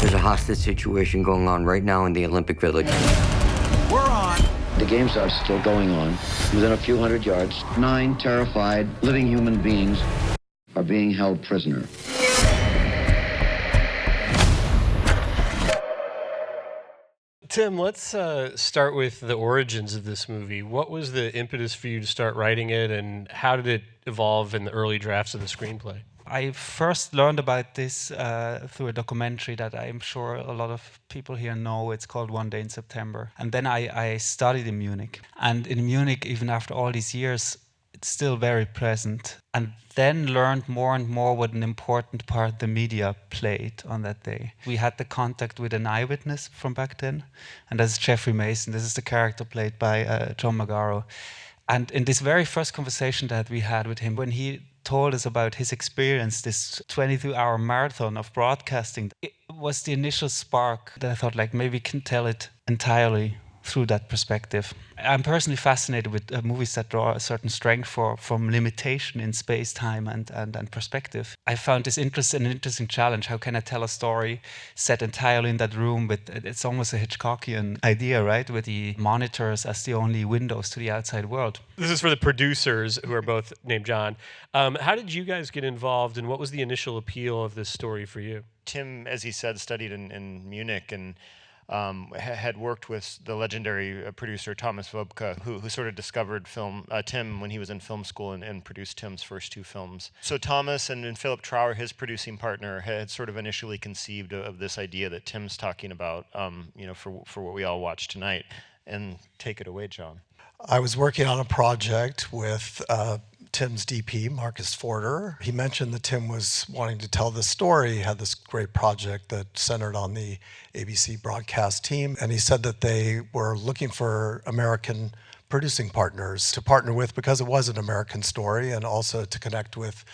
There's a hostage situation going on right now in the Olympic Village. We're on. The games are still going on. Within a few hundred yards, 9 terrified living human beings are being held prisoner. Tim, let's start with the origins of this movie. What was the impetus for you to start writing it, and how did it evolve in the early drafts of the screenplay? I first learned about this through a documentary that I'm sure a lot of people here know. It's called One Day in September. And then I studied in Munich. And in Munich, even after all these years, it's still very present. And then learned more and more what an important part the media played on that day. We had the contact with an eyewitness from back then, and that's Jeffrey Mason. This is the character played by John Magaro. And in this very first conversation that we had with him, when he told us about his experience, this 22-hour marathon of broadcasting, it was the initial spark that I thought, like, maybe we can tell it entirely through that perspective. I'm personally fascinated with movies that draw a certain strength from limitation in space, time, and perspective. I found this an interesting challenge. How can I tell a story set entirely in that room with, it's almost a Hitchcockian idea, right? With the monitors as the only windows to the outside world. This is for the producers, who are both named John. How did you guys get involved, and what was the initial appeal of this story for you? Tim, as he said, studied in Munich and had worked with the legendary producer Thomas Wobke, who sort of discovered Tim when he was in film school and produced Tim's first 2 films. So Thomas and Philip Trower, his producing partner, had sort of initially conceived of this idea that Tim's talking about, for what we all watch tonight. And take it away, John. I was working on a project with Tim's DP, Marcus Forder. He mentioned that Tim was wanting to tell this story. He had this great project that centered on the ABC broadcast team, and he said that they were looking for American producing partners to partner with because it was an American story, and also to connect with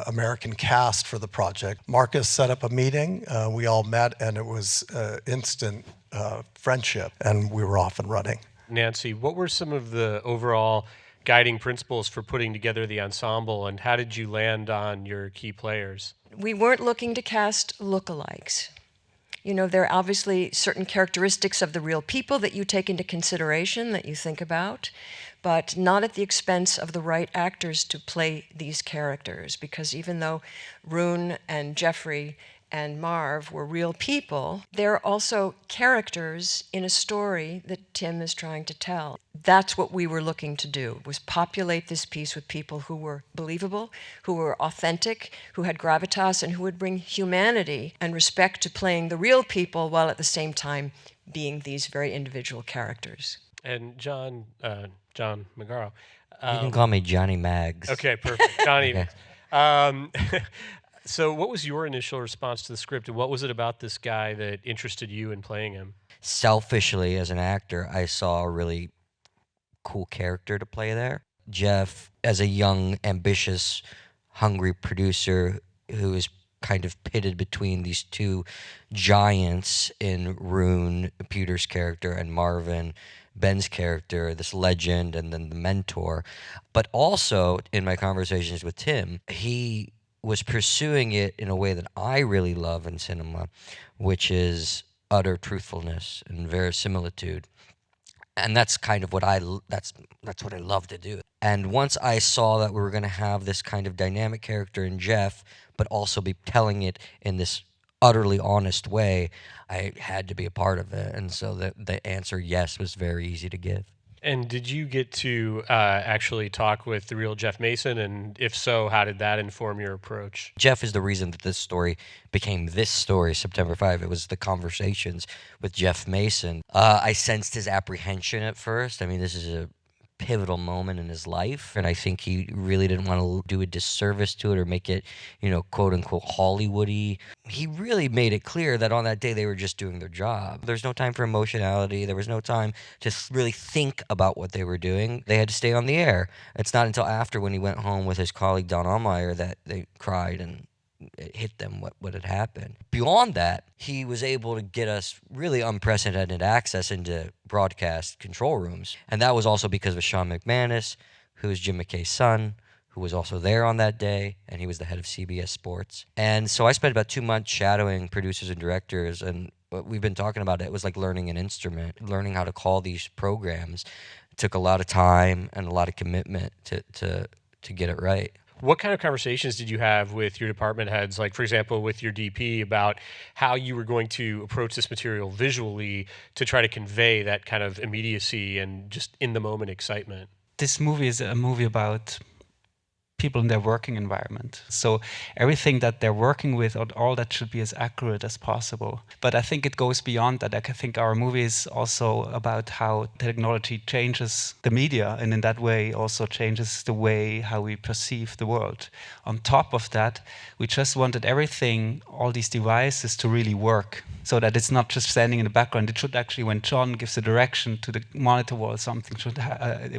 American cast for the project. Marcus set up a meeting. We all met, and it was instant friendship, and we were off and running. Nancy, what were some of the overall guiding principles for putting together the ensemble, and how did you land on your key players? We weren't looking to cast lookalikes. You know, there are obviously certain characteristics of the real people that you take into consideration, that you think about, but not at the expense of the right actors to play these characters, because even though Rune and Jeffrey and Marv were real people, they're also characters in a story that Tim is trying to tell. That's what we were looking to do, was populate this piece with people who were believable, who were authentic, who had gravitas, and who would bring humanity and respect to playing the real people while at the same time being these very individual characters. And John Magaro. You can call me Johnny Mags. Okay, perfect. Johnny. Okay. So what was your initial response to the script, and what was it about this guy that interested you in playing him? Selfishly, as an actor, I saw a really cool character to play there. Jeff, as a young, ambitious, hungry producer who is kind of pitted between these 2 giants in Rune, Peter's character, and Marvin, Ben's character, this legend, and then the mentor. But also, in my conversations with Tim, he was pursuing it in a way that I really love in cinema, which is utter truthfulness and verisimilitude. And that's kind of what that's what I love to do. And once I saw that we were going to have this kind of dynamic character in Jeff, but also be telling it in this utterly honest way, I had to be a part of it. And so the answer yes was very easy to give. And did you get to actually talk with the real Jeff Mason? And if so, how did that inform your approach? Jeff is the reason that this story became this story, September 5. It was the conversations with Jeff Mason. I sensed his apprehension at first. I mean, this is a pivotal moment in his life, and I think he really didn't want to do a disservice to it or make it, quote unquote Hollywoody. He really made it clear that on that day they were just doing their job. There's no time for emotionality. There was no time to really think about what they were doing. They had to stay on the air. It's not until after, when he went home with his colleague Don Allmeyer, that they cried and it hit them what had happened. Beyond that, he was able to get us really unprecedented access into broadcast control rooms. And that was also because of Sean McManus, who is Jim McKay's son, who was also there on that day, and he was the head of CBS Sports. And so I spent about 2 months shadowing producers and directors, and what we've been talking about, it was like learning an instrument, learning how to call these programs. It took a lot of time and a lot of commitment to get it right. What kind of conversations did you have with your department heads, like, for example, with your DP, about how you were going to approach this material visually to try to convey that kind of immediacy and just in-the-moment excitement? This movie is a movie about people in their working environment. So everything that they're working with, all that should be as accurate as possible. But I think it goes beyond that. I think our movie is also about how technology changes the media, and in that way also changes the way how we perceive the world. On top of that, we just wanted everything, all these devices, to really work, so that it's not just standing in the background. It should actually, when John gives the direction to the monitor wall, something should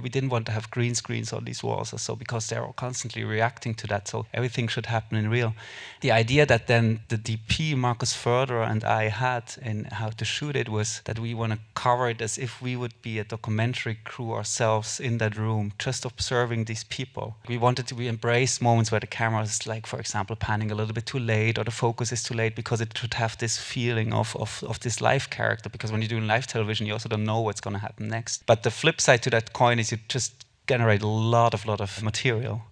we didn't want to have green screens on these walls or so, because they're all constantly reacting to that, so everything should happen in real. The idea that then the DP, Markus Förderer, and I had in how to shoot it was that we want to cover it as if we would be a documentary crew ourselves in that room, just observing these people. We wanted to embrace moments where the camera is, like, for example, panning a little bit too late, or the focus is too late, because it should have this feeling of this live character, because when you're doing live television, you also don't know what's going to happen next. But the flip side to that coin is you just generate a lot of material.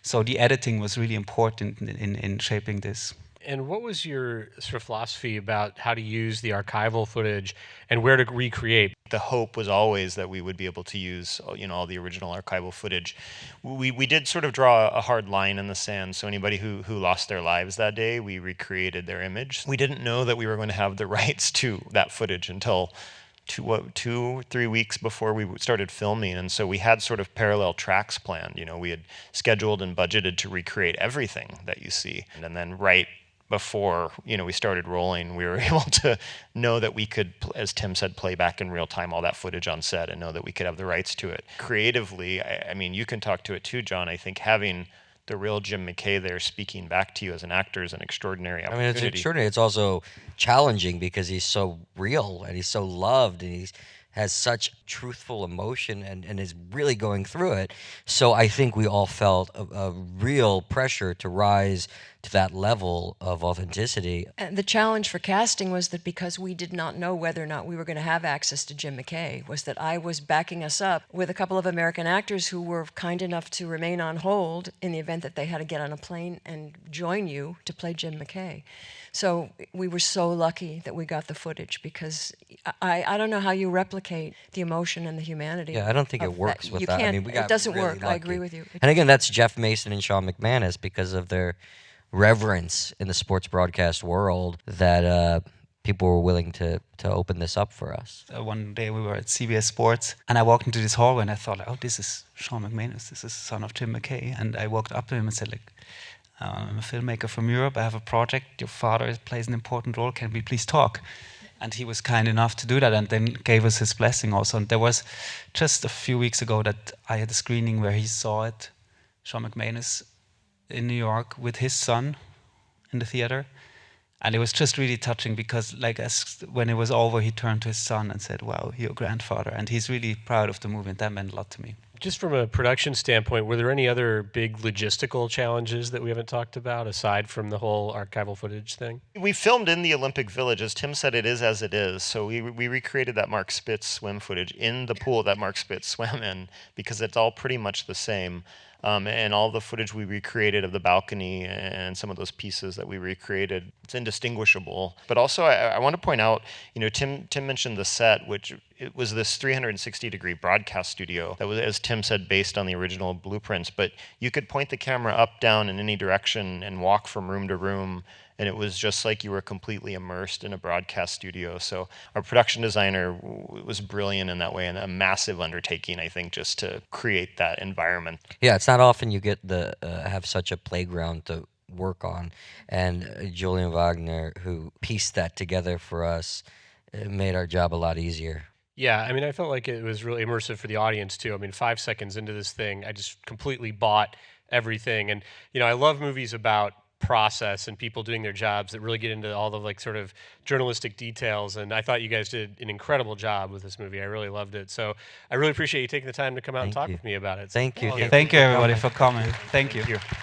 So the editing was really important in shaping this. And what was your sort of philosophy about how to use the archival footage and where to recreate? The hope was always that we would be able to use, all the original archival footage. We did sort of draw a hard line in the sand. So anybody who lost their lives that day, we recreated their image. We didn't know that we were going to have the rights to that footage until 2-3 weeks before we started filming, and so we had sort of parallel tracks planned. We had scheduled and budgeted to recreate everything that you see, and then right before we started rolling, we were able to know that we could, as Tim said, play back in real time all that footage on set, and know that we could have the rights to it. Creatively, I mean, you can talk to it too, John. I think having the real Jim McKay there speaking back to you as an actor is an extraordinary opportunity. I mean, it's extraordinary. It's also challenging because he's so real and he's so loved and he has such truthful emotion and is really going through it. So I think we all felt a real pressure to rise to that level of authenticity. And the challenge for casting was that because we did not know whether or not we were going to have access to Jim McKay, was that I was backing us up with a couple of American actors who were kind enough to remain on hold in the event that they had to get on a plane and join you to play Jim McKay. So we were so lucky that we got the footage, because I don't know how you replicate the emotion and the humanity. Yeah, I don't think it works that. with You that. can't, I mean, we got it doesn't really work. I lucky. agree with you. And again, that's Jeff Mason and Sean McManus, because of their reverence in the sports broadcast world, that people were willing to open this up for us. One day we were at CBS Sports, and I walked into this hallway and I thought, oh, this is Sean McManus, this is the son of Jim McKay. And I walked up to him and said, I'm a filmmaker from Europe, I have a project, your father plays an important role, can we please talk? And he was kind enough to do that, and then gave us his blessing also. And there was just a few weeks ago that I had a screening where he saw it, Sean McManus, in New York with his son in the theater. And it was just really touching, because when it was over, he turned to his son and said, wow, your grandfather. And he's really proud of the movie, and that meant a lot to me. Just from a production standpoint, were there any other big logistical challenges that we haven't talked about, aside from the whole archival footage thing? We filmed in the Olympic Village. As Tim said, it is as it is. So we recreated that Mark Spitz swim footage in the pool that Mark Spitz swam in, because it's all pretty much the same. And all the footage we recreated of the balcony and some of those pieces that we recreated, it's indistinguishable. But also, I want to point out, Tim mentioned the set, which it was this 360-degree broadcast studio that was, as Tim said, based on the original blueprints. But you could point the camera up, down, in any direction and walk from room to room, and it was just like you were completely immersed in a broadcast studio. So our production designer was brilliant in that way, and a massive undertaking, I think, just to create that environment. Yeah, it's not often you get have such a playground to work on, and Julian Wagner, who pieced that together for us, made our job a lot easier. Yeah, I mean, I felt like it was really immersive for the audience too. I mean, 5 seconds into this thing, I just completely bought everything. And I love movies about process and people doing their jobs that really get into all the like sort of journalistic details. And I thought you guys did an incredible job with this movie. I really loved it. So I really appreciate you taking the time to come out and talk with me about it. Thank you. Thank you, everybody, for coming. Thank you. Thank you.